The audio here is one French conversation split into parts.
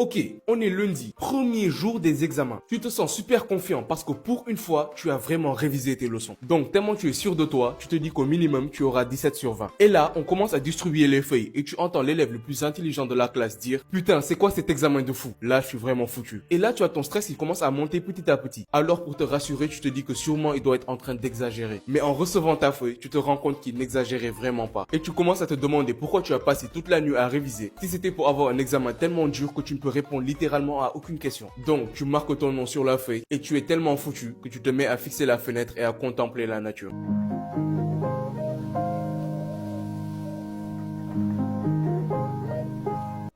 Ok, on est lundi, premier jour des examens. Tu te sens super confiant parce que pour une fois, tu as vraiment révisé tes leçons. Donc tellement tu es sûr de toi, tu te dis qu'au minimum, tu auras 17 sur 20. Et là, on commence à distribuer les feuilles et tu entends l'élève le plus intelligent de la classe dire « Putain, c'est quoi cet examen de fou? Là, je suis vraiment foutu. » Et là, tu as ton stress, il commence à monter petit à petit. Alors pour te rassurer, tu te dis que sûrement il doit être en train d'exagérer. Mais en recevant ta feuille, tu te rends compte qu'il n'exagérait vraiment pas. Et tu commences à te demander pourquoi tu as passé toute la nuit à réviser. Si c'était pour avoir un examen tellement dur que tu ne peux répondre littéralement à aucune question. Donc, tu marques ton nom sur la feuille et tu es tellement foutu que tu te mets à fixer la fenêtre et à contempler la nature.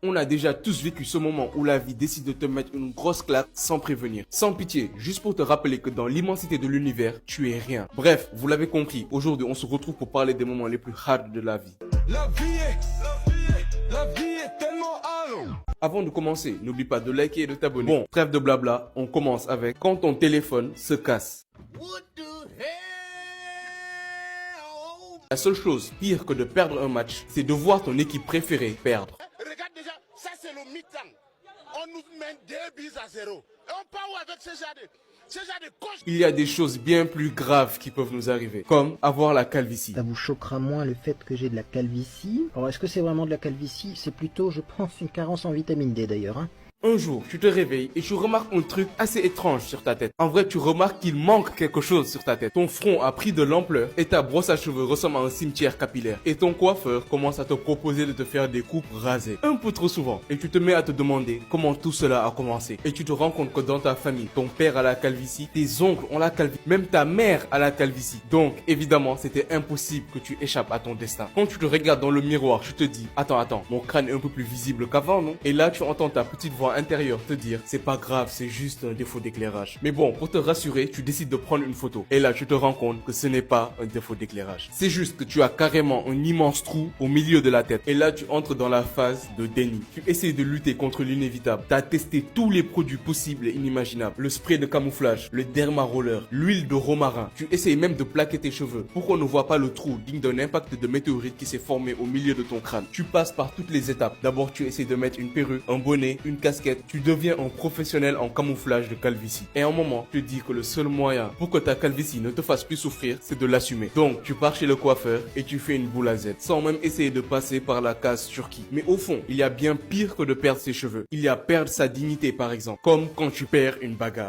On a déjà tous vécu ce moment où la vie décide de te mettre une grosse claque sans prévenir, sans pitié, juste pour te rappeler que dans l'immensité de l'univers, tu es rien. Bref, vous l'avez compris, aujourd'hui on se retrouve pour parler des moments les plus hard de la vie. La vie est tellement hard. Avant de commencer, n'oublie pas de liker et de t'abonner. Bon, trêve de blabla, on commence avec quand ton téléphone se casse. La seule chose pire que de perdre un match, c'est de voir ton équipe préférée perdre. Regarde déjà, ça c'est le mi-temps. On nous mène 2-0. Et on part avec ce genre de coach. Il y a des choses bien plus graves qui peuvent nous arriver, comme avoir la calvitie. Ça vous choquera moins le fait que j'ai de la calvitie. Alors est-ce que c'est vraiment de la calvitie? C'est plutôt, je pense, une carence en vitamine D d'ailleurs. Un jour, tu te réveilles et tu remarques un truc assez étrange sur ta tête. En vrai, tu remarques qu'il manque quelque chose sur ta tête. Ton front a pris de l'ampleur et ta brosse à cheveux ressemble à un cimetière capillaire. Et ton coiffeur commence à te proposer de te faire des coupes rasées. Un peu trop souvent. Et tu te mets à te demander comment tout cela a commencé. Et tu te rends compte que dans ta famille, ton père a la calvitie, tes oncles ont la calvitie, même ta mère a la calvitie. Donc, évidemment, c'était impossible que tu échappes à ton destin. Quand tu te regardes dans le miroir, tu te dis, attends, mon crâne est un peu plus visible qu'avant, non? Et là, tu entends ta petite voix intérieur te dire c'est pas grave, c'est juste un défaut d'éclairage. Mais bon, pour te rassurer, tu décides de prendre une photo. Et là, tu te rends compte que ce n'est pas un défaut d'éclairage. C'est juste que tu as carrément un immense trou au milieu de la tête. Et là, tu entres dans la phase de déni. Tu essaies de lutter contre l'inévitable. Tu as testé tous les produits possibles et inimaginables. Le spray de camouflage, le derma roller, l'huile de romarin. Tu essaies même de plaquer tes cheveux pour qu'on ne voit pas le trou digne d'un impact de météorite qui s'est formé au milieu de ton crâne. Tu passes par toutes les étapes. D'abord, tu essaies de mettre une perruque, un bonnet, une casquette. Tu deviens un professionnel en camouflage de calvitie. Et à un moment, tu te dis que le seul moyen pour que ta calvitie ne te fasse plus souffrir, c'est de l'assumer. Donc, tu pars chez le coiffeur et tu fais une boule à Z, sans même essayer de passer par la case Turquie. Mais au fond, il y a bien pire que de perdre ses cheveux. Il y a perdre sa dignité, par exemple, comme quand tu perds une bagarre.